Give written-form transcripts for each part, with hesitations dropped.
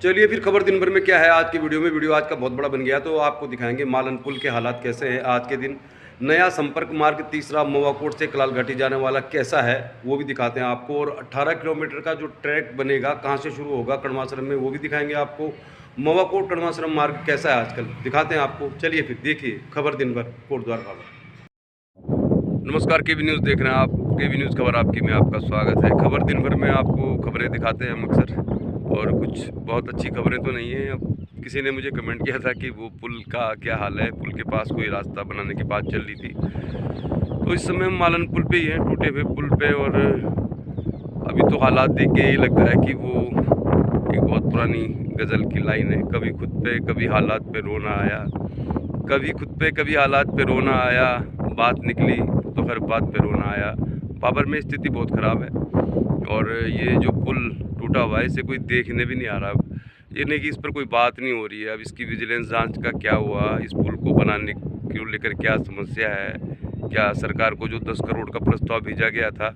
चलिए फिर खबर दिन भर में क्या है आज की वीडियो में। वीडियो आज का बहुत बड़ा बन गया तो आपको दिखाएंगे मालन पुल के हालात कैसे हैं आज के दिन। नया संपर्क मार्ग तीसरा मोवाकोट से कलाल घाटी जाने वाला कैसा है वो भी दिखाते हैं आपको। और 18 किलोमीटर का जो ट्रैक बनेगा कहाँ से शुरू होगा कड़माश्रम में वो भी दिखाएंगे आपको। मोवाकोट कड़माश्रम मार्ग कैसा है आजकल दिखाते हैं आपको। चलिए फिर देखिए खबर दिन भर कोटद्वार खबर। नमस्कार, केवी न्यूज़ देख रहे हैं आप। केवी न्यूज़ खबर आपकी में आपका स्वागत है। खबर दिन भर में आपको खबरें दिखाते हैं हम अक्सर, और कुछ बहुत अच्छी खबरें तो नहीं है। अब किसी ने मुझे कमेंट किया था कि वो पुल का क्या हाल है, पुल के पास कोई रास्ता बनाने की बात चल रही थी। तो इस समय हम मालन पुल पे ही हैं, टूटे हुए पुल पे। और अभी तो हालात देख के यही लगता है कि वो एक बहुत पुरानी गज़ल की लाइन है, कभी खुद पे कभी हालात पे रोना आया, कभी खुद पे कभी हालात पे रोना आया, बात निकली तो हर बात पे रोना आया। बाबर में स्थिति बहुत ख़राब है और ये जो पुल टूटा हुआ है इसे कोई देखने भी नहीं आ रहा। अब ये नहीं कि इस पर कोई बात नहीं हो रही है। अब इसकी विजिलेंस जांच का क्या हुआ, इस पुल को बनाने को लेकर क्या समस्या है, क्या सरकार को जो 10 करोड़ का प्रस्ताव भेजा गया था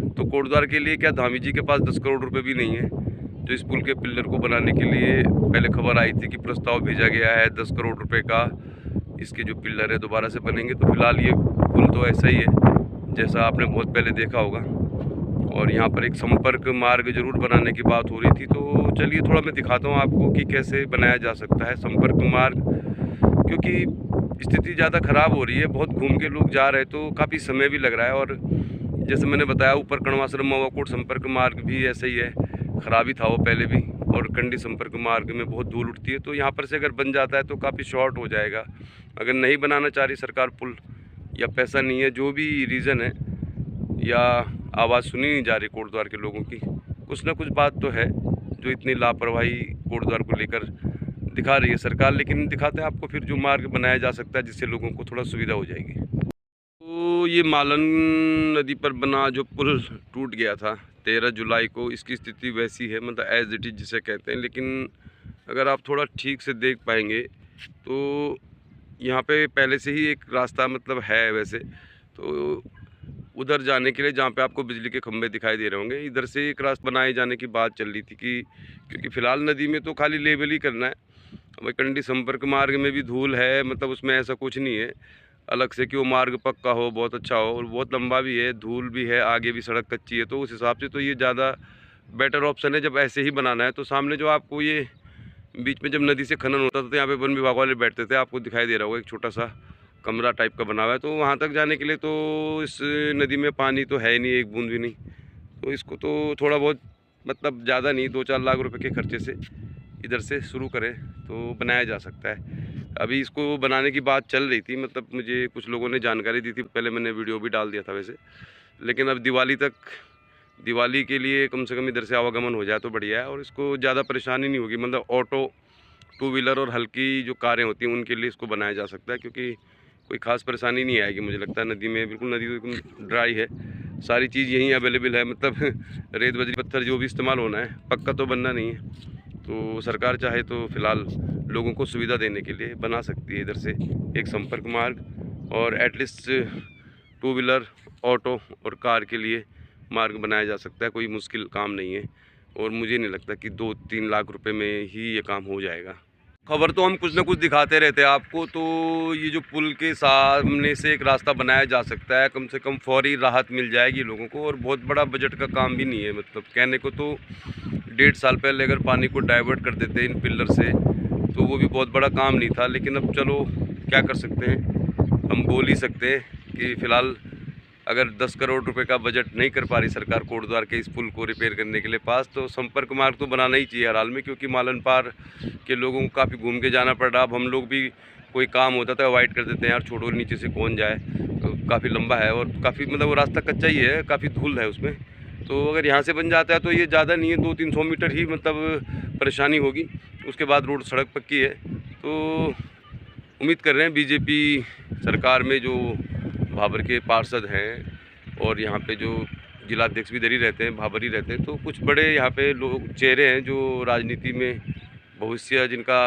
तो कोटद्वार के लिए क्या धामी जी के पास 10 करोड़ रुपए भी नहीं है जो इस पुल के पिल्लर को बनाने के लिए। पहले खबर आई थी कि प्रस्ताव भेजा गया है 10 करोड़ रुपए का, इसके जो पिल्लर है दोबारा से बनेंगे। तो फिलहाल ये पुल तो ऐसा ही है जैसा आपने बहुत पहले देखा होगा। और यहाँ पर एक संपर्क मार्ग जरूर बनाने की बात हो रही थी। तो चलिए थोड़ा मैं दिखाता हूँ आपको कि कैसे बनाया जा सकता है संपर्क मार्ग, क्योंकि स्थिति ज़्यादा ख़राब हो रही है। बहुत घूम के लोग जा रहे हैं तो काफ़ी समय भी लग रहा है। और जैसे मैंने बताया ऊपर कड़माश्रम मोवाकोट संपर्क मार्ग भी ऐसे ही है, ख़राबी था वो पहले भी। और कंडी संपर्क मार्ग में बहुत धूल उठती है, तो यहाँ पर से अगर बन जाता है तो काफ़ी शॉर्ट हो जाएगा। अगर नहीं बनाना चाह रही सरकार पुल, या पैसा नहीं है, जो भी रीज़न है, या आवाज़ सुनी नहीं जा रही कोटद्वार के लोगों की, कुछ ना कुछ बात तो है जो इतनी लापरवाही कोटद्वार को लेकर दिखा रही है सरकार। लेकिन दिखाते हैं आपको फिर जो मार्ग बनाया जा सकता है जिससे लोगों को थोड़ा सुविधा हो जाएगी। तो ये मालन नदी पर बना जो पुल टूट गया था 13 जुलाई को, इसकी स्थिति वैसी है, मतलब एज इट इज़ जिसे कहते हैं। लेकिन अगर आप थोड़ा ठीक से देख पाएंगे तो यहाँ पे पहले से ही एक रास्ता मतलब है वैसे तो उधर जाने के लिए, जहाँ पे आपको बिजली के खंभे दिखाई दे रहे होंगे, इधर से एक रास्ता बनाए जाने की बात चल रही थी कि क्योंकि फ़िलहाल नदी में तो खाली लेवल ही करना है। वही कंडी संपर्क मार्ग में भी धूल है, मतलब उसमें ऐसा कुछ नहीं है अलग से कि वो मार्ग पक्का हो, बहुत अच्छा हो, और बहुत लंबा भी है, धूल भी है, आगे भी सड़क कच्ची है। तो उस हिसाब से तो ये ज़्यादा बेटर ऑप्शन है जब ऐसे ही बनाना है। तो सामने जो आपको ये बीच में जब नदी से खनन होता था तो यहाँ पे वन विभाग वाले बैठते थे, आपको दिखाई दे रहा होगा एक छोटा सा कमरा टाइप का बना हुआ है। तो वहाँ तक जाने के लिए तो इस नदी में पानी तो है ही नहीं, एक बूंद भी नहीं। तो इसको तो थोड़ा बहुत, मतलब ज़्यादा नहीं, 2-4 लाख रुपए के खर्चे से इधर से शुरू करें तो बनाया जा सकता है। अभी इसको बनाने की बात चल रही थी, मतलब मुझे कुछ लोगों ने जानकारी दी थी, पहले मैंने वीडियो भी डाल दिया था वैसे। लेकिन अब दिवाली के लिए कम से कम इधर से आवागमन हो जाए तो बढ़िया है, और इसको ज़्यादा परेशानी नहीं होगी। मतलब ऑटो, टू व्हीलर और हल्की जो कारें होती हैं उनके लिए इसको बनाया जा सकता है, क्योंकि कोई ख़ास परेशानी नहीं आएगी मुझे लगता है। नदी में बिल्कुल, नदी तो एकदम ड्राई है, सारी चीज़ यहीं अवेलेबल है। मतलब रेत बजरी पत्थर जो भी इस्तेमाल होना है, पक्का तो बनना नहीं है। तो सरकार चाहे तो फ़िलहाल लोगों को सुविधा देने के लिए बना सकती है इधर से एक संपर्क मार्ग, और एटलीस्ट टू व्हीलर, ऑटो और कार के लिए मार्ग बनाया जा सकता है। कोई मुश्किल काम नहीं है, और मुझे नहीं लगता कि 2-3 लाख रुपए में ही ये काम हो जाएगा। खबर तो हम कुछ ना कुछ दिखाते रहते हैं आपको। तो ये जो पुल के सामने से एक रास्ता बनाया जा सकता है, कम से कम फौरी राहत मिल जाएगी लोगों को। और बहुत बड़ा बजट का काम भी नहीं है, मतलब कहने को तो 1.5 साल पहले अगर पानी को डाइवर्ट कर देते इन पिलर से तो वो भी बहुत बड़ा काम नहीं था। लेकिन अब चलो क्या कर सकते हैं, हम बोल ही सकते हैं कि फ़िलहाल अगर 10 करोड़ रुपए का बजट नहीं कर पा रही सरकार कोटद्वार के इस पुल को रिपेयर करने के लिए पास, तो संपर्क मार्ग तो बनाना ही चाहिए हर हाल में। क्योंकि मालन पार के लोगों को काफ़ी घूम के जाना पड़ रहा। अब हम लोग भी कोई काम होता था अवॉइड कर देते हैं, यार छोड़ो नीचे से कौन जाए, तो काफ़ी लंबा है और काफ़ी, मतलब वो रास्ता कच्चा ही है, काफ़ी धूल है उसमें। तो अगर यहाँ से बन जाता है तो ये ज़्यादा नहीं है, 200-300 मीटर ही मतलब परेशानी होगी, उसके बाद रोड सड़क पक्की है। तो उम्मीद कर रहे हैं बीजेपी सरकार में जो भाबर के पार्षद हैं, और यहाँ पे जो जिलाध्यक्ष भी इधर ही रहते हैं, भाबर ही रहते हैं, तो कुछ बड़े यहाँ पे लोग चेहरे हैं जो राजनीति में भविष्य जिनका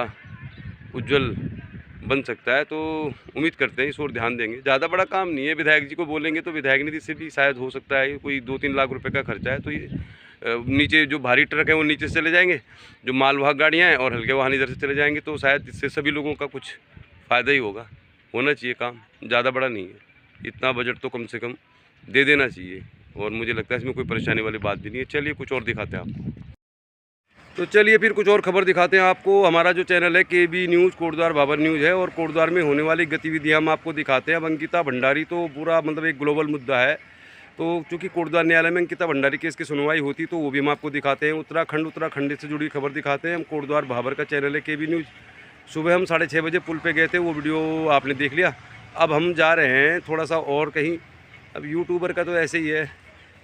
उज्जवल बन सकता है। तो उम्मीद करते हैं इस ओर ध्यान देंगे। ज़्यादा बड़ा काम नहीं है, विधायक जी को बोलेंगे तो विधायक निधि से भी शायद हो सकता है। कोई 2-3 लाख रुपए का खर्चा है, तो ये नीचे जो भारी ट्रक है वो नीचे से चले जाएंगे, जो मालवाहक गाड़ियाँ हैं और हल्के वाहन इधर से चले जाएंगे, तो शायद इससे सभी लोगों का कुछ फ़ायदा ही होगा। होना चाहिए काम, ज़्यादा बड़ा नहीं है, इतना बजट तो कम से कम दे देना चाहिए, और मुझे लगता है इसमें कोई परेशानी वाली बात भी नहीं है। चलिए कुछ और दिखाते हैं आपको। तो चलिए फिर कुछ और खबर दिखाते हैं आपको। हमारा जो चैनल है KB news Kotdwar Bhabar news है, और कोटद्वार में होने वाली गतिविधियाँ हम आपको दिखाते हैं। अब अंकिता भंडारी तो पूरा मतलब एक ग्लोबल मुद्दा है, तो चूँकि कोटद्वार न्यायालय में अंकिता भंडारी केस की सुनवाई होती तो वो भी हम आपको दिखाते हैं। उत्तराखंड से जुड़ी खबर दिखाते हैं। हम कोटद्वार भाबर का चैनल है KB न्यूज़। सुबह हम 6:30 बजे पुल पे गए थे, वो वीडियो आपने देख लिया। अब हम जा रहे हैं थोड़ा सा और कहीं। अब यूट्यूबर का तो ऐसे ही है,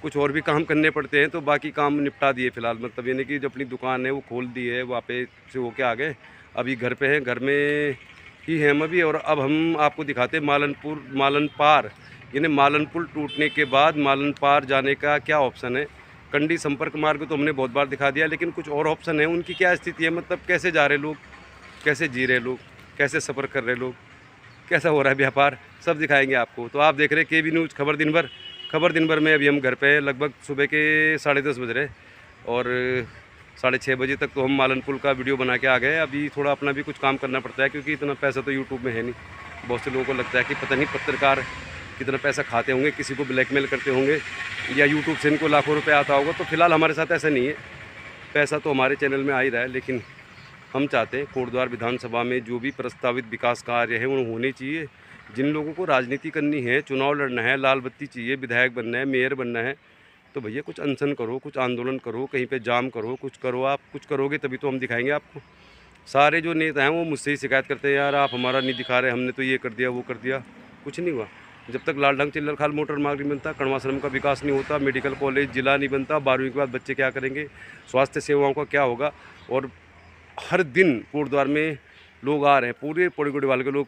कुछ और भी काम करने पड़ते हैं, तो बाकी काम निपटा दिए फ़िलहाल। मतलब यानी कि जो अपनी दुकान है वो खोल दी है, वहाँ पे से होके आ गए। अभी घर पे हैं, घर में ही हैं हम अभी। और अब हम आपको दिखाते हैं मालन पार, यानी मालन पुल टूटने के बाद मालन पार जाने का क्या ऑप्शन है। कंडी संपर्क मार्ग तो हमने बहुत बार दिखा दिया, लेकिन कुछ और ऑप्शन है, उनकी क्या स्थिति है, मतलब कैसे जा रहे लोग, कैसे जी रहे लोग, कैसे सफ़र कर रहे लोग, कैसा हो रहा है व्यापार, सब दिखाएंगे आपको। तो आप देख रहे हैं KB न्यूज़ खबर दिन भर में। अभी हम घर पे हैं, लगभग सुबह के 10:30 बज रहे, और 6:30 बजे तक तो हम मालन पुल का वीडियो बना के आ गए। अभी थोड़ा अपना भी कुछ काम करना पड़ता है, क्योंकि इतना पैसा तो यूट्यूब में है नहीं। बहुत से लोगों को लगता है कि पता नहीं पत्रकार कितना पैसा खाते होंगे, किसी को ब्लैकमेल करते होंगे, या यूट्यूब से इनको लाखों रुपये आता होगा। तो फिलहाल हमारे साथ ऐसा नहीं है, पैसा तो हमारे चैनल में आ ही रहा है। लेकिन हम चाहते हैं कोटद्वार विधानसभा में जो भी प्रस्तावित विकास कार्य है वो होने चाहिए। जिन लोगों को राजनीति करनी है, चुनाव लड़ना है, लाल बत्ती चाहिए, विधायक बनना है, मेयर बनना है, तो भैया कुछ अनशन करो, कुछ आंदोलन करो, कहीं पे जाम करो, कुछ करो। आप कुछ करोगे तभी तो हम दिखाएंगे आपको। सारे जो नेता हैं वो मुझसे ही शिकायत करते हैं, यार आप हमारा नहीं दिखा रहे, हमने तो ये कर दिया वो कर दिया। कुछ नहीं हुआ। जब तक लालढंग चिल्लर खाल मोटर मार्ग नहीं बनता, कड़वाश्रम का विकास नहीं होता, मेडिकल कॉलेज जिला नहीं बनता, 12वीं के बाद बच्चे क्या करेंगे, स्वास्थ्य सेवाओं का क्या होगा। और हर दिन कोटद्वार में लोग आ रहे हैं, पूरे पौड़ी वाले के लोग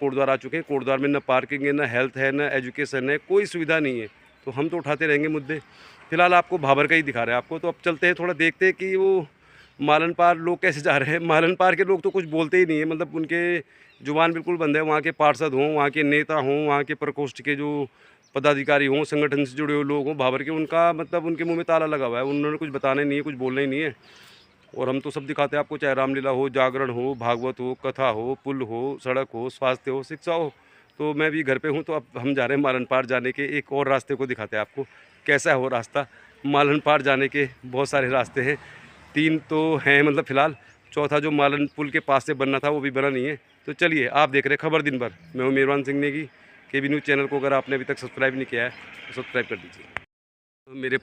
कोटद्वार आ चुके हैं। कोटद्वार में न पार्किंग है, न हेल्थ है, न एजुकेशन है, कोई सुविधा नहीं है। तो हम तो उठाते रहेंगे मुद्दे। फिलहाल आपको भाबर का ही दिखा रहे हैं आपको। तो अब चलते हैं, थोड़ा देखते हैं कि वो मालन पार लोग कैसे जा रहे हैं। मालन पार के लोग तो कुछ बोलते ही नहीं है, मतलब उनके जुबान बिल्कुल बंद है। वहाँ के पार्षद हों, वहाँ के नेता हों, वहाँ के प्रकोष्ठ के जो पदाधिकारी हों, संगठन से जुड़े हुए लोग हों भाबर के, उनका मतलब उनके मुँह में ताला लगा हुआ है। उन्होंने कुछ बताना ही नहीं है, कुछ बोलना ही नहीं है। और हम तो सब दिखाते हैं आपको, चाहे रामलीला हो, जागरण हो, भागवत हो, कथा हो, पुल हो, सड़क हो, स्वास्थ्य हो, शिक्षा हो। तो मैं भी घर पे हूँ, तो अब हम जा रहे हैं मालन पार जाने के एक और रास्ते को दिखाते हैं आपको, कैसा है वो रास्ता। मालन पार जाने के बहुत सारे रास्ते हैं, 3 तो हैं मतलब फ़िलहाल, चौथा जो मालन पुल के पास से बनना था वो भी बना नहीं है। तो चलिए आप देख रहे हैं खबर दिन भर। मैं हूँ मेहरबान Singh Negi. KB news channel को अगर आपने अभी तक सब्सक्राइब नहीं किया है तो सब्सक्राइब कर दीजिए। मेरे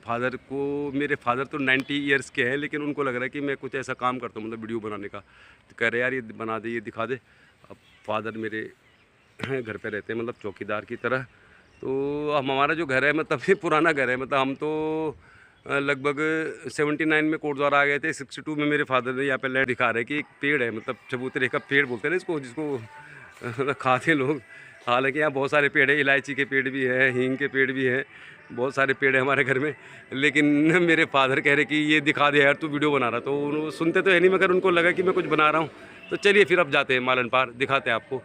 फादर तो 90 ईयर्स के हैं, लेकिन उनको लग रहा है कि मैं कुछ ऐसा काम करता हूँ, मतलब वीडियो बनाने का। तो कह रहे यार ये बना दे, ये दिखा दे। अब फादर मेरे घर पे रहते हैं, मतलब चौकीदार की तरह। तो हमारा जो घर है, मतलब ये पुराना घर है। मतलब हम तो लगभग 79 में कोटद्वार आ गए थे। 62 में मेरे फादर ने यहाँ पे लैंड दिखा रहे कि एक पेड़ है, मतलब चबूतरे का पेड़ बोलते हैं ना इसको, जिसको खाते लोग। हालांकि यहाँ बहुत सारे पेड़ है, इलायची के पेड़ भी है, हींग के पेड़ भी हैं, बहुत सारे पेड़ है हमारे घर में। लेकिन मेरे फादर कह रहे कि ये दिखा दे यार, तू वीडियो बना रहा। तो वो सुनते तो है नहीं, मगर उनको लगा कि मैं कुछ बना रहा हूँ। तो चलिए फिर अब जाते हैं मालन पार, दिखाते हैं आपको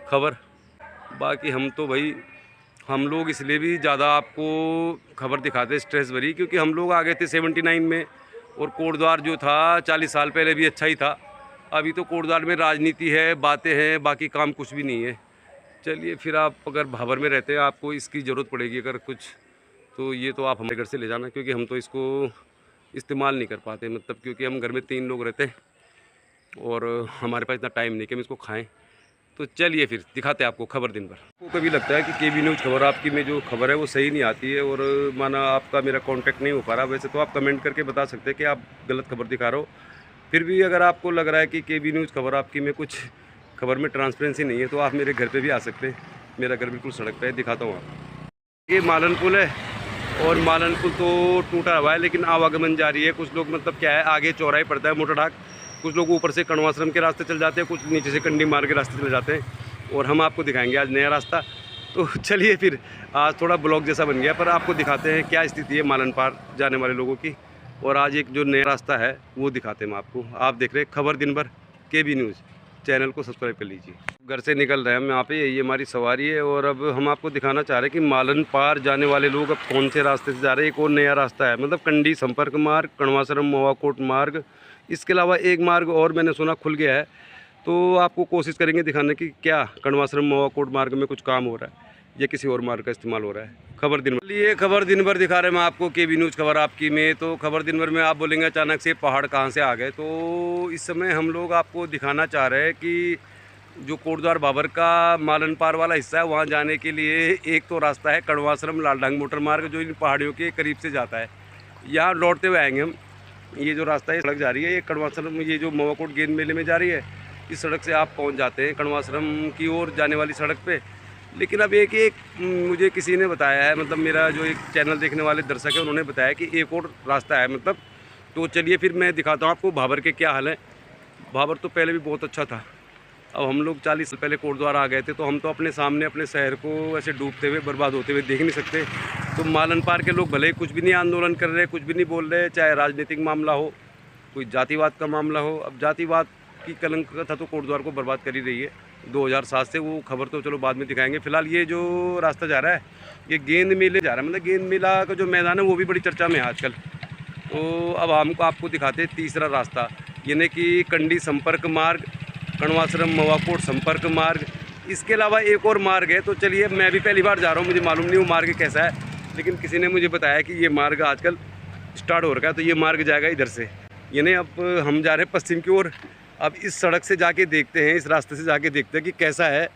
खबर। बाकी हम तो भाई, हम लोग इसलिए भी ज़्यादा आपको खबर दिखाते हैं स्ट्रेस भरी, क्योंकि हम लोग आ गए थे 79 में, और कोटद्वार जो था 40 साल पहले भी अच्छा ही था। अभी तो कोटद्वार में राजनीति है, बातें हैं, बाकी काम कुछ भी नहीं है। चलिए फिर आप अगर भाबर में रहते हैं, आपको इसकी ज़रूरत पड़ेगी अगर कुछ, तो ये तो आप हमारे घर से ले जाना, क्योंकि हम तो इसको इस्तेमाल नहीं कर पाते। मतलब क्योंकि हम घर में 3 लोग रहते हैं, और हमारे पास इतना टाइम नहीं कि हम इसको खाएं। तो चलिए फिर दिखाते हैं आपको खबर दिन भर। आपको कभी लगता है कि KB न्यूज़ खबर आपकी में जो खबर है वो सही नहीं आती है, और माना आपका मेरा कांटेक्ट नहीं हो पा रहा, वैसे तो आप कमेंट करके बता सकते हैं कि आप गलत खबर दिखा रहे हो। फिर भी अगर आपको लग रहा है कि KB न्यूज़ खबर आपकी में कुछ खबर में ट्रांसपेरेंसी नहीं है, तो आप मेरे घर पे भी आ सकते हैं। मेरा घर बिल्कुल सड़क पे है, दिखाता हूँ आपको। ये मालन पुल है, और मालन पुल तो टूटा हुआ है, लेकिन आवागमन जारी है। कुछ लोग मतलब क्या है, आगे चौराहे पड़ता है मोटर ढाक, कुछ लोग ऊपर से कड़वाश्रम के रास्ते चल जाते हैं, कुछ नीचे से कंडी मार्ग के रास्ते चले जाते हैं। और हम आपको दिखाएंगे आज नया रास्ता। तो चलिए फिर, आज थोड़ा ब्लॉग जैसा बन गया, पर आपको दिखाते हैं क्या स्थिति है मालन पार जाने वाले लोगों की। और आज एक जो नया रास्ता है वो दिखाते हैं हम आपको। आप देख रहे हैं खबर दिन भर KB न्यूज़। चैनल को सब्सक्राइब कर लीजिए। घर से निकल रहे हैं हम यहाँ पे, यही हमारी सवारी है और अब हम आपको दिखाना चाह रहे हैं कि मालन पार जाने वाले लोग अब कौन से रास्ते से जा रहे हैं। एक और नया रास्ता है, मतलब कंडी संपर्क मार्ग, कणवासरम मोवाकोट मार्ग, इसके अलावा एक मार्ग और मैंने सुना खुल गया है। तो आपको कोशिश करेंगे दिखाने की क्या कणवासरम मोवाकोट मार्ग में कुछ काम हो रहा है या किसी और मार्ग का इस्तेमाल हो रहा है। खबर दिन भर, ये खबर दिन भर दिखा रहे हैं मैं आपको, केबी न्यूज़ खबर आपकी में। तो खबर दिन भर में आप बोलेंगे अचानक से पहाड़ कहाँ से आ गए। तो इस समय हम लोग आपको दिखाना चाह रहे हैं कि जो कोटद्वार भाबर का मालन पार वाला हिस्सा है, वहाँ जाने के लिए एक तो रास्ता है कणवासरम लालढांग मोटर मार्ग, जो इन पहाड़ियों के करीब से जाता है। यहाँ लौटते हुए आएंगे हम। ये जो रास्ता है, सड़क जा रही है ये कणवासरम, ये जो मोवाकोट गेंद मेले में जा रही है, इस सड़क से आप पहुँच जाते हैं कणवासरम की ओर जाने वाली सड़क पर। लेकिन अब एक मुझे किसी ने बताया है, मतलब मेरा जो एक चैनल देखने वाले दर्शक है, उन्होंने बताया कि एक और रास्ता है, मतलब। तो चलिए फिर मैं दिखाता हूँ आपको भाबर के क्या हाल है। भाबर तो पहले भी बहुत अच्छा था। अब हम लोग 40 साल पहले कोटद्वार आ गए थे, तो हम तो अपने सामने अपने शहर को ऐसे डूबते हुए बर्बाद होते हुए देख नहीं सकते। तो मालन पार के लोग भले ही कुछ भी नहीं आंदोलन कर रहे, कुछ भी नहीं बोल रहे, चाहे राजनीतिक मामला हो, कोई जातिवाद का मामला हो। अब जातिवाद की कलंक था तो कोटद्वार को बर्बाद कर ही रही है 2007 से। वो खबर तो चलो बाद में दिखाएंगे। फिलहाल ये जो रास्ता जा रहा है ये गेंद मेले जा रहा है, मतलब गेंद मेला का जो मैदान है वो भी बड़ी चर्चा में है आजकल। तो अब हमको आपको दिखाते हैं तीसरा रास्ता, यानी कि कंडी संपर्क मार्ग, कणवासरम मोवाकोट संपर्क मार्ग। इसके अलावा एक और मार्ग है। तो चलिए, मैं भी पहली बार जा रहा हूँ, मुझे मालूम नहीं वो मार्ग कैसा है, लेकिन किसी ने मुझे बताया कि ये मार्ग आजकल स्टार्ट हो रखा है। तो ये मार्ग जाएगा इधर से, यानी अब हम जा रहे हैं पश्चिम की ओर। अब इस सड़क से जाके देखते हैं, इस रास्ते से जाके देखते हैं कि कैसा है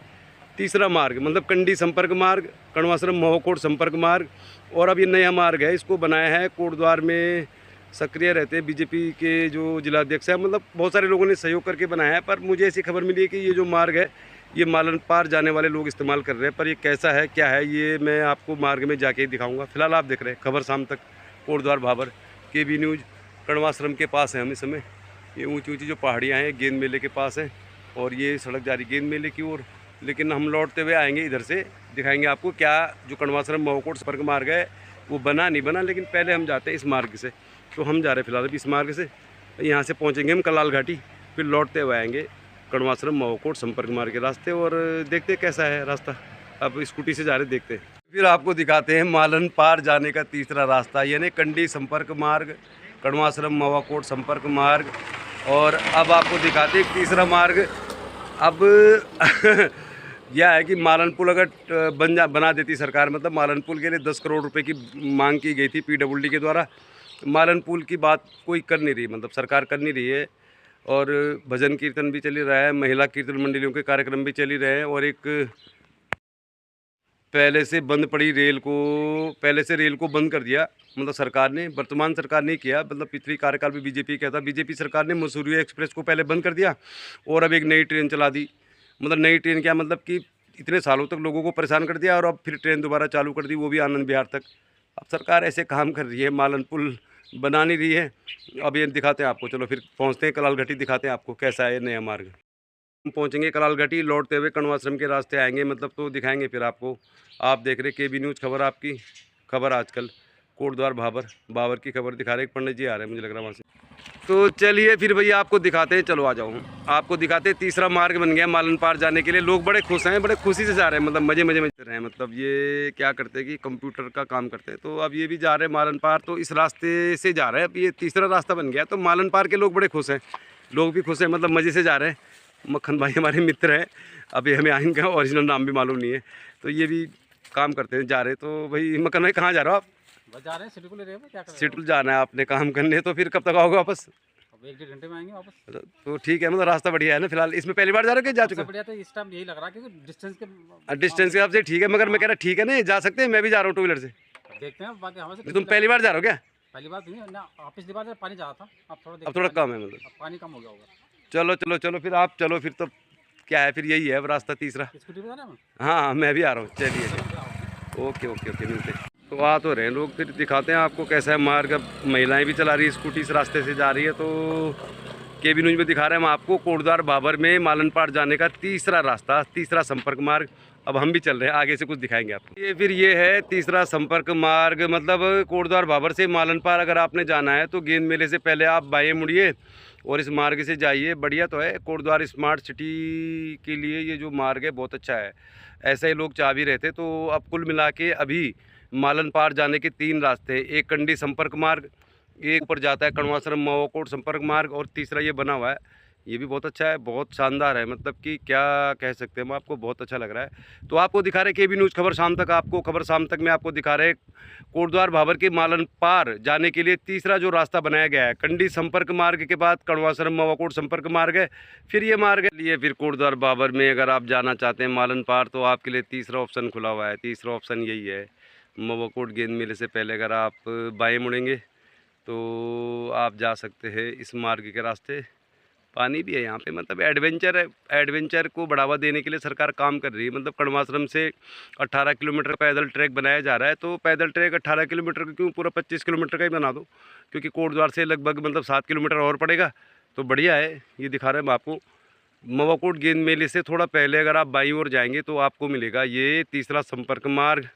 तीसरा मार्ग, मतलब कंडी संपर्क मार्ग, कणवासरम मोवाकोट संपर्क मार्ग। और अब ये नया मार्ग है, इसको बनाया है कोटद्वार में सक्रिय रहते हैं बीजेपी के जो जिलाध्यक्ष हैं, मतलब बहुत सारे लोगों ने सहयोग करके बनाया है। पर मुझे ऐसी खबर मिली है कि ये जो मार्ग है ये मालन पार जाने वाले लोग इस्तेमाल कर रहे हैं। पर ये कैसा है क्या है ये मैं आपको मार्ग में जाके दिखाऊँगा। फिलहाल आप देख रहे हैं खबर शाम तक, कोटद्वार भाबर, केबी न्यूज़। कणवासरम के पास है हम इस समय। ये ऊंची ऊंची जो पहाड़ियाँ हैं गेंद मेले के पास हैं, और ये सड़क जा रही गेंद मेले की ओर। लेकिन हम लौटते हुए आएंगे इधर से, दिखाएंगे आपको क्या जो कणवासरम मोवाकोट संपर्क मार्ग है वो बना नहीं बना। लेकिन पहले हम जाते हैं इस मार्ग से। तो हम जा रहे हैं फिलहाल अभी इस मार्ग से, यहाँ से पहुँचेंगे हम कलाल घाटी, फिर लौटते हुए आएंगे कणवासरम मोवाकोट संपर्क मार्ग के रास्ते, और देखते कैसा है रास्ता। अब स्कूटी से जा रहे देखते हैं। फिर आपको दिखाते हैं मालन पार जाने का तीसरा रास्ता, यानी कंडी संपर्क मार्ग, कणवासरम मोवाकोट संपर्क मार्ग। और अब आपको दिखाते हैं तीसरा मार्ग। अब यह है कि मालन पुल अगर बना देती सरकार, मतलब मालन पुल के लिए 10 करोड़ रुपए की मांग की गई थी PWD के द्वारा। मालन पुल की बात कोई कर नहीं रही, मतलब सरकार कर नहीं रही है। और भजन कीर्तन भी चल ही रहा है, महिला कीर्तन मंडलियों के कार्यक्रम भी चल ही रहे हैं। और एक पहले से बंद पड़ी रेल को बंद कर दिया, मतलब सरकार ने, वर्तमान सरकार ने किया। मतलब पिछली कार्यकाल में बीजेपी क्या था, बीजेपी सरकार ने मसूरी एक्सप्रेस को पहले बंद कर दिया और अब एक नई ट्रेन चला दी। मतलब नई ट्रेन क्या, मतलब कि इतने सालों तक लोगों को परेशान कर दिया और अब फिर ट्रेन दोबारा चालू कर दी, वो भी आनंद विहार तक। अब सरकार ऐसे काम कर रही है, मालन पुल बना नहीं रही है। अब ये दिखाते हैं आपको, चलो फिर पहुँचते हैं कलाल घाटी, दिखाते हैं आपको कैसा है नया मार्ग। हम पहुँचेंगे कलाल घाटी, लौटते हुए कणवासरम के रास्ते आएंगे, मतलब तो दिखाएंगे फिर आपको। आप देख रहे केबी न्यूज़ खबर आपकी, खबर आजकल, कोटद्वार बाबर की खबर दिखा रहे। एक पंडित जी आ रहे हैं, मुझे लग रहा है वहाँ से। तो चलिए फिर भैया आपको दिखाते हैं, चलो आ जाओ, आपको दिखाते हैं तीसरा मार्ग बन गया मालन पार जाने के लिए। लोग बड़े खुश हैं, बड़े खुशी से जा रहे हैं, मतलब मज़े में चल रहे हैं। मतलब ये क्या करते हैं कि कंप्यूटर का काम करते हैं। तो अब ये भी जा रहे हैं मालन पार, तो इस रास्ते से जा रहे हैं। अब ये तीसरा रास्ता बन गया, तो मालन पार के लोग बड़े खुश हैं, लोग भी खुश हैं, मतलब मज़े से जा रहे हैं। मक्खन भाई हमारे मित्र हैं, अभी हमें इनका ओरिजिनल नाम भी मालूम नहीं है। तो ये भी काम करते हैं, जा रहे हैं। तो भाई मक्खन भाई कहाँ जा रहे हो आप? जा रहे हैं सिटी को ले रहे हैं, क्या कर रहे हैं? सिटी जाना है आपने काम करने, तो फिर कब तक आओगे वापस? अब 1-1.5 घंटे में आएंगे वापस। तो ठीक है, मतलब रास्ता बढ़िया है ना। फिलहाल इसमें पहली बार जा रहे हो कि जा चुके हो? बढ़िया, तो इस टाइम यही लग रहा है क्योंकि डिस्टेंस के हिसाब से ठीक है, मगर मैं कह रहा ठीक है ना, जा सकते हैं। मैं भी जा रहा हूँ टू व्हीलर से। देखते हैं बाकी हमें। तुम पहली बार जा रहे हो क्या? पहली बार नहीं ना, पिछली बार पानी जा रहा था, अब थोड़ा कम है, मतलब पानी कम हो गया होगा। चलो चलो चलो फिर आप चलो, फिर तो क्या है, फिर यही है अब रास्ता तीसरा। स्कूटी पे जाना है? हाँ मैं भी आ रहा हूँ, चलिए ओके ओके ओके, मिलते हैं। तो आ तो रहे हैं लोग, फिर दिखाते हैं आपको कैसा है मार्ग। अब महिलाएं भी चला रही है स्कूटी, इस रास्ते से जा रही है। तो केबी न्यूज़ में दिखा रहे हैं हम आपको कोटद्वार भाबर में मालन पार जाने का तीसरा रास्ता, तीसरा संपर्क मार्ग। अब हम भी चल रहे हैं, आगे से कुछ दिखाएंगे आपको। ये है तीसरा संपर्क मार्ग, मतलब कोटद्वार भाबर से मालनपार अगर आपने जाना है तो गेंद मेले से पहले आप बाएं मुड़िए और इस मार्ग से जाइए। बढ़िया तो है, कोटद्वार स्मार्ट सिटी के लिए ये जो मार्ग है बहुत अच्छा है, ऐसे ही लोग चाह भी रहे थे। तो अब कुल मिला के अभी मालनपार जाने के 3 रास्ते हैं, एक कंडी संपर्क मार्ग, एक ऊपर जाता है कणवाश्रम मवाकोट संपर्क मार्ग, और तीसरा ये बना हुआ है, ये भी बहुत अच्छा है, बहुत शानदार है, मतलब कि क्या कह सकते हैं हम, आपको बहुत अच्छा लग रहा है। तो आपको दिखा रहे केबी न्यूज़ खबर शाम तक, आपको खबर शाम तक में आपको दिखा रहे कोटद्वार भाबर के मालनपार जाने के लिए तीसरा जो रास्ता बनाया गया है, कंडी संपर्क मार्ग के बाद कणवाश्रम मवाकोट संपर्क मार्ग है, फिर ये मार्ग है लिए फिर कोटद्वार भाबर में अगर आप जाना चाहते हैं मालनपार तो आपके लिए तीसरा ऑप्शन खुला हुआ है। तीसरा ऑप्शन यही है, मवाकोट गेंद मेले से पहले अगर आप बाएँ मुड़ेंगे तो आप जा सकते हैं इस मार्ग के रास्ते। पानी भी है यहाँ पे, मतलब एडवेंचर है, एडवेंचर को बढ़ावा देने के लिए सरकार काम कर रही है। मतलब कणवाश्रम से 18 किलोमीटर पैदल ट्रैक बनाया जा रहा है, तो पैदल ट्रैक 18 किलोमीटर का क्यों, पूरा 25 किलोमीटर का ही बना दो, क्योंकि कोटद्वार से लगभग मतलब 7 किलोमीटर और पड़ेगा। तो बढ़िया है, ये दिखा रहे हैं हम आपको। मवाकोट गेंद मेले से थोड़ा पहले अगर आप बाईं ओर जाएंगे तो आपको मिलेगा ये तीसरा संपर्क मार्ग।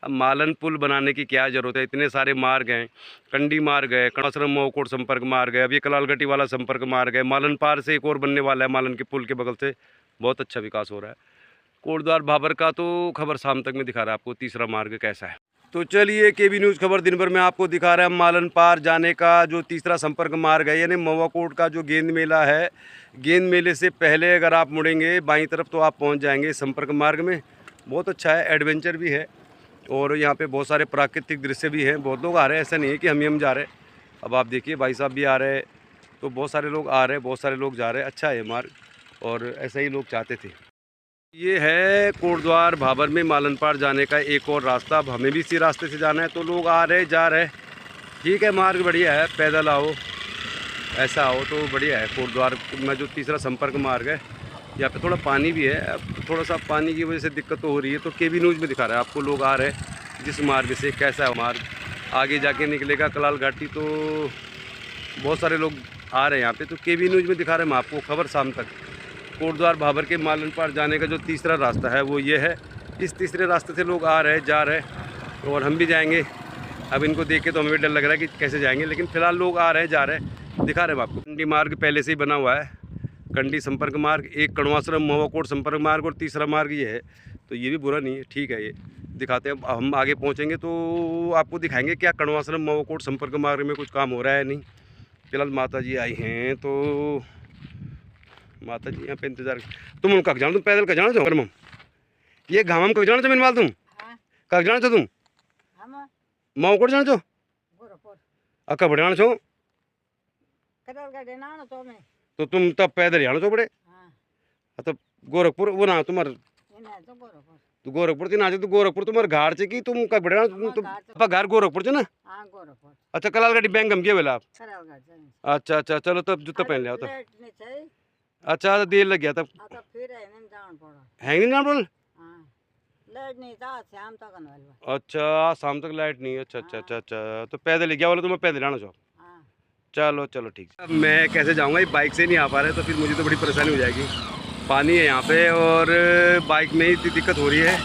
अब मालन पुल बनाने की क्या ज़रूरत है, इतने सारे मार्ग हैं, कंडी मार्ग है, कणवाश्रम मवाकोट संपर्क मार्ग है, अब ये कलालगटी वाला संपर्क मार्ग है, मालन पार से एक और बनने वाला है, मालन के पुल के बगल से बहुत अच्छा विकास हो रहा है। कोटद्वार भाबर का तो खबर शाम तक में दिखा रहा है आपको तीसरा मार्ग कैसा है। तो चलिए केबी न्यूज़ खबर दिन भर में आपको दिखा रहा है मालन पार जाने का जो तीसरा संपर्क मार्ग है, यानी मवाकोट का जो गेंद मेला है, गेंद मेले से पहले अगर आप मुड़ेंगे बाईं तरफ तो आप पहुँच जाएंगे संपर्क मार्ग में। बहुत अच्छा है, एडवेंचर भी है और यहाँ पे बहुत सारे प्राकृतिक दृश्य भी हैं। बहुत लोग आ रहे हैं, ऐसा नहीं है कि हम जा रहे हैं। अब आप देखिए भाई साहब भी आ रहे हैं, तो बहुत सारे लोग आ रहे हैं, बहुत सारे लोग जा रहे हैं। अच्छा है मार्ग और ऐसा ही लोग चाहते थे। ये है कोटद्वार भाबर में मालनपार जाने का एक और रास्ता, अब हमें भी इसी रास्ते से जाना है, तो लोग आ रहे जा रहे। ठीक है, मार्ग बढ़िया है, पैदल आओ ऐसा आओ तो बढ़िया है। कोटद्वार में जो तीसरा संपर्क मार्ग है, यहाँ पे थोड़ा पानी भी है, अब थोड़ा सा पानी की वजह से दिक्कत तो हो रही है। तो केबी न्यूज़ में दिखा रहा है आपको, लोग आ रहे हैं जिस मार्ग से, कैसा है मार्ग, आगे जाके निकलेगा कलाल घाटी, तो बहुत सारे लोग आ रहे हैं यहाँ पे। तो केबी न्यूज़ में दिखा रहे हैं हम आपको खबर शाम तक। कोटद्वार भाबर के मालनपार जाने का जो तीसरा रास्ता है वो ये है, इस तीसरे रास्ते से लोग आ रहे जा रहे और हम भी जाएंगे। अब इनको देख के तो हमें भी डर लग रहा है कि कैसे जाएंगे, लेकिन फ़िलहाल लोग आ रहे जा रहे, दिखा रहे हैं आपको। कंडी मार्ग पहले से ही बना हुआ है, कंडी संपर्क मार्ग, एक कणवाश्रम मवाकोट संपर्क मार्ग और तीसरा मार्ग ये है। तो ये भी बुरा नहीं है, ठीक है, ये दिखाते हैं। हम आगे पहुंचेंगे तो आपको दिखाएंगे क्या कणवाश्रम मवाकोट संपर्क मार्ग में कुछ काम हो रहा है नहीं। फिलहाल माता जी आई हैं, तो माता जी यहाँ पे इंतजार। तुम उनका जानो, तुम पैदल का जाना चाहो कर्म, ये घाम कब जाना चाहो मिनवाल, तुम कब जाना चाहो, तुम मवाकोट जाना चाहो, अक्का बढ़ जाना चाहो, तो तुम तब पैदल जाना चाहो बड़े। तो गोरखपुर वो ना तुम्हारे, तो गोरखपुर ना तो गोरखपुर तुम्हारे घर से की तुम कब बढ़े, तुम घर गोरखपुर से ना। अच्छा, कलालगढ़ी बैंक हम किए बोला आप। अच्छा अच्छा, चलो तब जूता पहन लिया। तो अच्छा, तो देर लग गया तब, है नहीं जान बोल। अच्छा, शाम तक लाइट नहीं। अच्छा अच्छा अच्छा अच्छा, तो पैदल ही गया बोला, तुम्हें पैदल आना चाहो। चलो चलो ठीक है। मैं कैसे जाऊँगा, बाइक से नहीं आ पा रहे, तो फिर मुझे तो बड़ी परेशानी हो जाएगी। पानी है यहाँ पे और बाइक में ही इतनी दिक्कत हो रही है,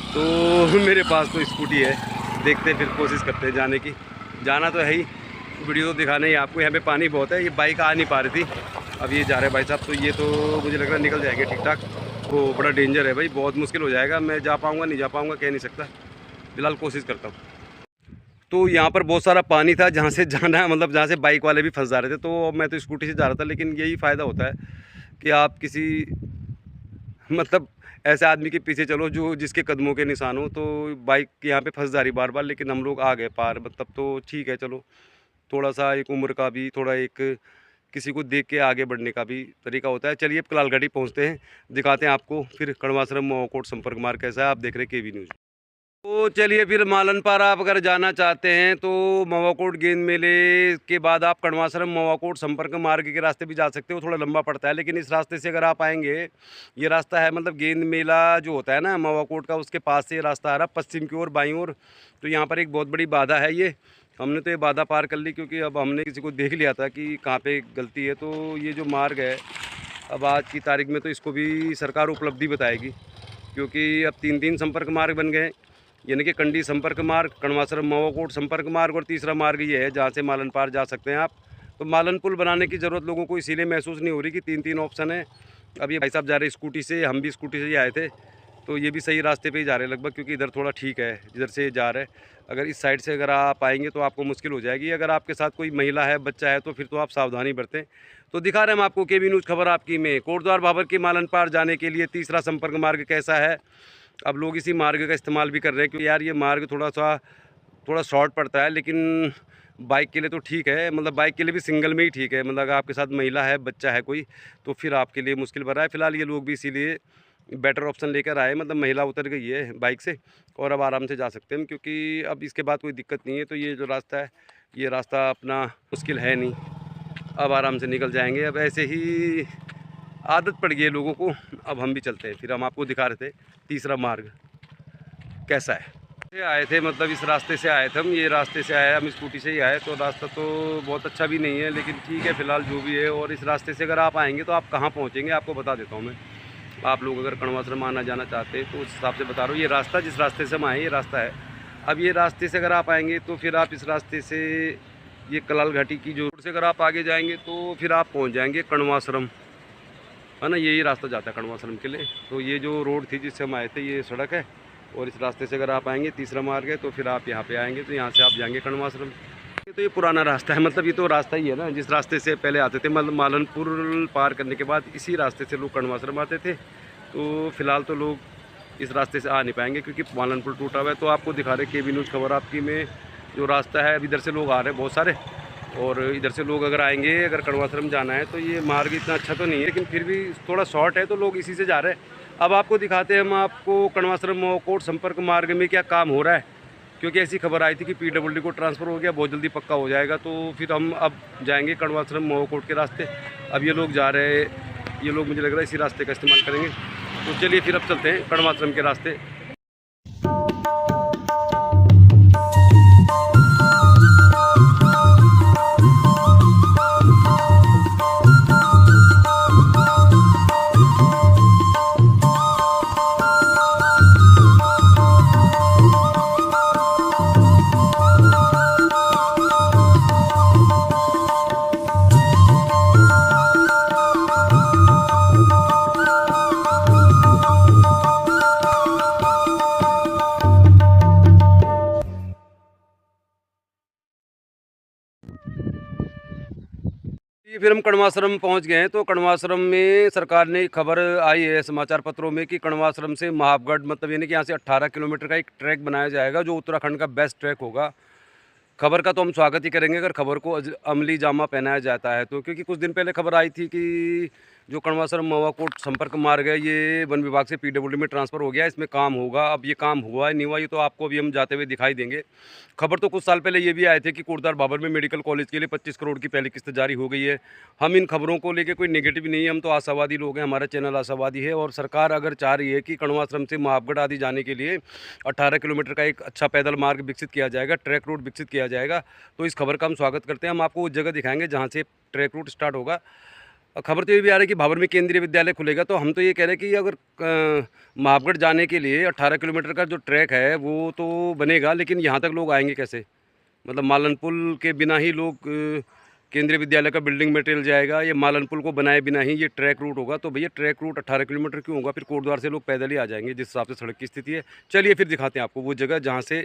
तो मेरे पास तो स्कूटी है, देखते फिर कोशिश करते हैं जाने की। जाना तो है ही, वीडियो तो दिखाना ही आपको। यहाँ पे पानी बहुत है, ये बाइक आ नहीं पा रही थी, अब ये जा रहे भाई साहब, तो ये तो मुझे लग रहा है निकल जाएंगे ठीक ठाक। वो बड़ा डेंजर है भाई, बहुत मुश्किल हो जाएगा, मैं जा पाऊँगा नहीं जा पाऊँगा कह नहीं सकता, फिलहाल कोशिश करता हूँ। तो यहाँ पर बहुत सारा पानी था जहाँ से जाना है, मतलब जहाँ से बाइक वाले भी फंस जा रहे थे, तो मैं तो स्कूटी से जा रहा था। लेकिन यही फ़ायदा होता है कि आप किसी मतलब ऐसे आदमी के पीछे चलो जो जिसके कदमों के निशान हो, तो बाइक यहाँ पे फंस जा रही बार बार, लेकिन हम लोग आ गए पार, मतलब तो ठीक है। चलो, थोड़ा सा एक उम्र का भी, थोड़ा एक किसी को देख के आगे बढ़ने का भी तरीका होता है। चलिए अब कलालगढ़ी पहुँचते हैं, दिखाते हैं आपको फिर कणवाश्रम मवाकोट संपर्क मार्ग कैसा है। आप देख रहे हैं केबी न्यूज़। तो चलिए फिर मालनपार आप अगर जाना चाहते हैं तो मवाकोट गेंद मेले के बाद आप कणवाश्रम मवाकोट संपर्क मार्ग के रास्ते भी जा सकते हो, थोड़ा लंबा पड़ता है, लेकिन इस रास्ते से अगर आप आएंगे, ये रास्ता है मतलब गेंद मेला जो होता है ना मवाकोट का, उसके पास से ये रास्ता आ रहा पश्चिम की ओर बाईं ओर। तो यहाँ पर एक बहुत बड़ी बाधा है, ये हमने तो ये बाधा पार कर ली, क्योंकि अब हमने किसी को देख लिया था कि कहाँ पर गलती है। तो ये जो मार्ग है, अब आज की तारीख में तो इसको भी सरकार उपलब्धि बताएगी, क्योंकि अब 3 संपर्क मार्ग बन गए, यानी कि कंडी संपर्क मार्ग, कणवासरम मवाकोट संपर्क मार्ग और तीसरा मार्ग ये है जहाँ से मालन पार जा सकते हैं आप। तो मालन पुल बनाने की ज़रूरत लोगों को इसीलिए महसूस नहीं हो रही कि 3 ऑप्शन है। अब ये भाई साहब जा रहे स्कूटी से, हम भी स्कूटी से ही आए थे, तो ये भी सही रास्ते पे ही जा रहे हैं लगभग, क्योंकि इधर थोड़ा ठीक है जिधर से जा रहे हैं। अगर इस साइड से अगर आप आएंगे तो आपको मुश्किल हो जाएगी। अगर आपके साथ कोई महिला है, बच्चा है, तो फिर तो आप सावधानी बरतें। तो दिखा रहे हैं हम आपको केबी न्यूज़ खबर आपकी में कोटद्वार भाबर के मालन पार जाने के लिए तीसरा संपर्क मार्ग कैसा है। अब लोग इसी मार्ग का इस्तेमाल भी कर रहे हैं, क्योंकि यार ये मार्ग थोड़ा शॉर्ट पड़ता है, लेकिन बाइक के लिए तो ठीक है, मतलब बाइक के लिए भी सिंगल में ही ठीक है। मतलब अगर आपके साथ महिला है, बच्चा है कोई, तो फिर आपके लिए मुश्किल भरा है। फिलहाल ये लोग भी इसीलिए बेटर ऑप्शन लेकर आए, मतलब महिला उतर गई है बाइक से और अब आराम से जा सकते हैं, क्योंकि अब इसके बाद कोई दिक्कत नहीं है। तो ये जो रास्ता है, ये रास्ता अपना मुश्किल है नहीं, अब आराम से निकल जाएंगे। अब ऐसे ही आदत पड़ गई है लोगों को। अब हम भी चलते हैं, फिर हम आपको दिखा रहे थे तीसरा मार्ग कैसा है। आए थे, मतलब इस रास्ते से आए थे हम, ये रास्ते से आए, हम स्कूटी से ही आए। तो रास्ता तो बहुत अच्छा भी नहीं है, लेकिन ठीक है फिलहाल जो भी है। और इस रास्ते से अगर आप आएंगे तो आप कहाँ पहुँचेंगे आपको बता देता हूँ मैं। आप लोग अगर कणवासरम आना जाना चाहते हैं तो उस हिसाब से बता रहा हूँ। ये रास्ता जिस रास्ते से हम आए, ये रास्ता है। अब ये रास्ते से अगर आप आएंगे तो फिर आप इस रास्ते से ये कलाल घाटी की जो रोड से अगर आप आगे जाएंगे तो फिर आप पहुँच जाएंगे कणवासरम, है ना। यही रास्ता जाता है कणवासरम के लिए। तो ये जो रोड थी जिससे हम आए थे, ये सड़क है, और इस रास्ते से अगर आप आएंगे तीसरा मार्ग है, तो फिर आप यहाँ पे आएंगे तो यहाँ से आप जाएंगे कणवासरम। तो ये पुराना रास्ता है, मतलब ये तो रास्ता ही है ना जिस रास्ते से पहले आते थे। मतलब मालनपुर पार करने के बाद इसी रास्ते से लोग कणवासरम आते थे। तो फिलहाल तो लोग इस रास्ते से आ नहीं पाएंगे क्योंकि मालनपुर टूटा हुआ है। तो आपको दिखा रहे केबी न्यूज़ खबर आपकी में जो रास्ता है। अब इधर से लोग आ रहे हैं बहुत सारे, और इधर से लोग अगर आएंगे, अगर कणवासरम जाना है तो ये मार्ग इतना अच्छा तो नहीं है, लेकिन फिर भी थोड़ा शॉर्ट है, तो लोग इसी से जा रहे हैं। अब आपको दिखाते हैं हम आपको कणवासरम मवाकोट संपर्क मार्ग में क्या काम हो रहा है, क्योंकि ऐसी खबर आई थी कि PWD को ट्रांसफ़र हो गया, बहुत जल्दी पक्का हो जाएगा। तो फिर हम अब जाएंगे कणवासरम मवाकोट के रास्ते। अब ये लोग जा रहे हैं, ये लोग मुझे लग रहा है इसी रास्ते का इस्तेमाल करेंगे। तो चलिए फिर अब चलते हैं कणवासरम के रास्ते। ये फिर हम कणवासरम पहुंच गए हैं। तो कणवासरम में सरकार ने खबर आई है समाचार पत्रों में कि कणवासरम से महाबगढ़, मतलब यानी कि यहाँ से 18 किलोमीटर का एक ट्रैक बनाया जाएगा जो उत्तराखंड का बेस्ट ट्रैक होगा। खबर का तो हम स्वागत ही करेंगे अगर खबर को अमली जामा पहनाया जाता है तो, क्योंकि कुछ दिन पहले खबर आई थी कि जो कणवासरम मवाकोट संपर्क मार्ग है ये वन विभाग से PWD में ट्रांसफ़र हो गया, इसमें काम होगा। अब ये काम हुआ है नहीं हुआ, ये तो आपको अभी हम जाते हुए दिखाई देंगे। खबर तो कुछ साल पहले ये भी आए थे कि कोटद्वार भाबर में मेडिकल कॉलेज के लिए 25 करोड़ की पहली किस्त जारी हो गई है। हम इन खबरों को लेकर कोई नेगेटिव नहीं है, हम तो आशावादी लोग हैं, हमारा चैनल आशावादी है। और सरकार अगर चाह रही है कि कणवासरम से महाबगढ़ आदि जाने के लिए 18 किलोमीटर का एक अच्छा पैदल मार्ग विकसित किया जाएगा, ट्रैक रोड विकसित किया जाएगा, तो इस खबर का हम स्वागत करते हैं। हम आपको उस जगह दिखाएंगे जहाँ से ट्रैक रूट स्टार्ट होगा। खबर तो ये भी आ रही है कि भाबर में केंद्रीय विद्यालय खुलेगा। तो हम तो ये कह रहे हैं कि अगर महाबगढ़ जाने के लिए 18 किलोमीटर का जो ट्रैक है वो तो बनेगा, लेकिन यहाँ तक लोग आएंगे कैसे। मतलब मालन पुल के बिना ही लोग केंद्रीय विद्यालय का बिल्डिंग मटेरियल जाएगा, ये मालन पुल को बनाए बिना ही ये ट्रैक रूट होगा। तो भैया ट्रैक रूट 18 किलोमीटर क्यों होगा, फिर कोटद्वार से लोग पैदल ही आ जाएंगे जिस हिसाब से सड़क की स्थिति है। चलिए फिर दिखाते हैं आपको वो जगह जहाँ से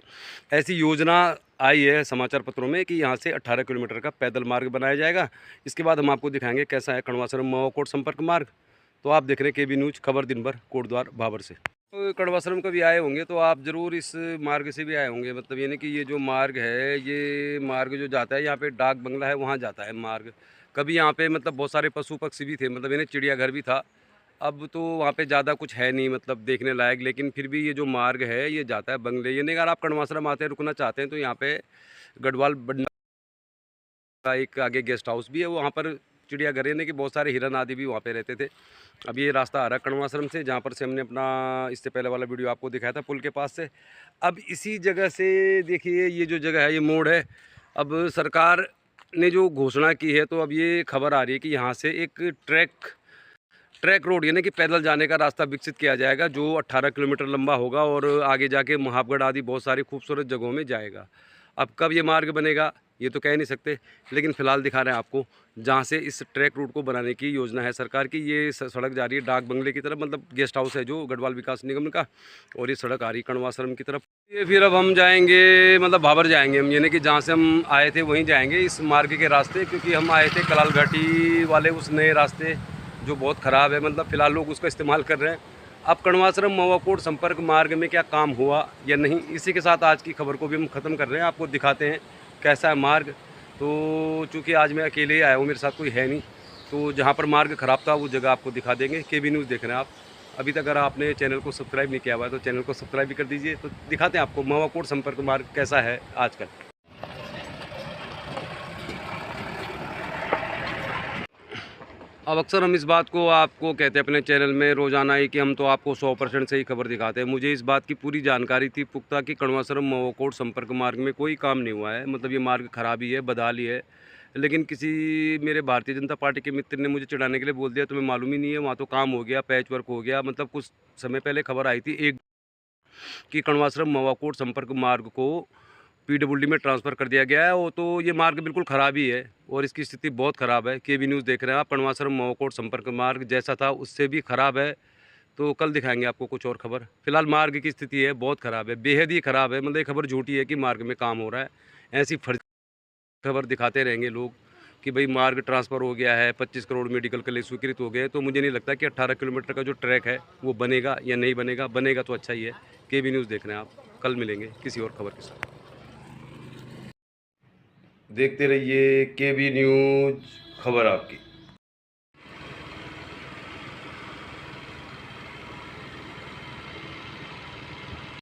ऐसी योजना आई है समाचार पत्रों में कि यहाँ से 18 किलोमीटर का पैदल मार्ग बनाया जाएगा। इसके बाद हम आपको दिखाएंगे कैसा है कणवासरम मवाकोट संपर्क मार्ग। तो आप देख रहे हैं केबी न्यूज़ खबर दिन भर कोटद्वार भाबर से। तो कणवासरम कभी आए होंगे तो आप ज़रूर इस मार्ग से भी आए होंगे। मतलब यानी कि ये जो मार्ग है, ये मार्ग जो जाता है यहाँ पे डाक बंगला है, वहाँ जाता है मार्ग। कभी यहाँ पे मतलब बहुत सारे पशु पक्षी भी थे, मतलब यानी चिड़ियाघर भी था। अब तो वहाँ पे ज़्यादा कुछ है नहीं मतलब देखने लायक, लेकिन फिर भी ये जो मार्ग है ये जाता है बंगले। यानी अगर आप कणवासरम आते हैं, रुकना चाहते हैं, तो यहाँ पे गढ़वाल बंडा का एक आगे गेस्ट हाउस भी है, वहाँ पर चिड़ियाघर, यानी कि बहुत सारे हिरन आदि भी वहाँ पे रहते थे। अब ये रास्ता आ रहा है कणवासरम से, जहाँ पर से हमने अपना इससे पहले वाला वीडियो आपको दिखाया था पुल के पास से। अब इसी जगह से देखिए ये जो जगह है ये मोड़ है। अब सरकार ने जो घोषणा की है, तो अब ये खबर आ रही है कि यहाँ से एक ट्रैक रोड यानी कि पैदल जाने का रास्ता विकसित किया जाएगा, जो 18 किलोमीटर लंबा होगा और आगे जाके महाबगढ़ आदि बहुत सारी खूबसूरत जगहों में जाएगा। अब कब ये मार्ग बनेगा ये तो कह नहीं सकते, लेकिन फ़िलहाल दिखा रहे हैं आपको जहाँ से इस ट्रैक रूट को बनाने की योजना है सरकार की। ये सड़क जा रही है डाक बंगले की तरफ, मतलब गेस्ट हाउस है जो गढ़वाल विकास निगम का, और ये सड़क आ रही है कण्वाश्रम की तरफ। ये फिर अब हम जाएंगे, मतलब भाबर जाएंगे हम, यानी कि जहाँ से हम आए थे वहीं जाएंगे इस मार्ग के रास्ते, क्योंकि हम आए थे कलाल घाटी वाले उस नए रास्ते जो बहुत ख़राब है, मतलब फ़िलहाल लोग उसका इस्तेमाल कर रहे हैं। अब कण्वाश्रम मवाकोट संपर्क मार्ग में क्या काम हुआ या नहीं, इसी के साथ आज की खबर को भी हम ख़त्म कर रहे हैं। आपको दिखाते हैं कैसा है मार्ग। तो चूँकि आज मैं अकेले ही आया हूँ, मेरे साथ कोई है नहीं, तो जहाँ पर मार्ग ख़राब था वो जगह आपको दिखा देंगे। केबी न्यूज़ देख रहे हैं आप। अभी तक अगर आपने चैनल को सब्सक्राइब नहीं किया हुआ है तो चैनल को सब्सक्राइब भी कर दीजिए। तो दिखाते हैं आपको मवाकोट संपर्क मार्ग कैसा है आजकल। अब अक्सर हम इस बात को आपको कहते हैं अपने चैनल में रोज़ाना ही कि हम तो आपको 100% सही खबर दिखाते हैं। मुझे इस बात की पूरी जानकारी थी पुख्ता कि कण्वाश्रम मवाकोट संपर्क मार्ग में कोई काम नहीं हुआ है, मतलब ये मार्ग खराबी है, बदहाली है। लेकिन किसी मेरे भारतीय जनता पार्टी के मित्र ने मुझे चिढ़ाने के लिए बोल दिया तुम्हें मालूम ही नहीं है, वहाँ तो काम हो गया, पैच वर्क हो गया। मतलब कुछ समय पहले खबर आई थी एक कि कण्वाश्रम मवाकोट संपर्क मार्ग को पीडब्ल्यूडी में ट्रांसफ़र कर दिया गया है। वो तो ये मार्ग बिल्कुल ख़राब ही है और इसकी स्थिति बहुत ख़राब है। केबी न्यूज़ देख रहे हैं आप। कण्वाश्रम मवाकोट संपर्क मार्ग जैसा था उससे भी ख़राब है। तो कल दिखाएंगे आपको कुछ और खबर। फिलहाल मार्ग की स्थिति है बहुत ख़राब है, बेहद ही ख़राब है। मतलब ये खबर झूठी है कि मार्ग में काम हो रहा है, ऐसी फर्जी खबर दिखाते रहेंगे लोग कि भाई मार्ग ट्रांसफ़र हो गया है, 25 करोड़ मेडिकल के लिए स्वीकृत हो गए। तो मुझे नहीं लगता कि 18 किलोमीटर का जो ट्रैक है वो बनेगा या नहीं बनेगा। बनेगा तो अच्छा ही है। केबी न्यूज़ देख रहे हैं आप। कल मिलेंगे किसी और खबर के साथ। देखते रहिए केबी न्यूज़, खबर आपकी।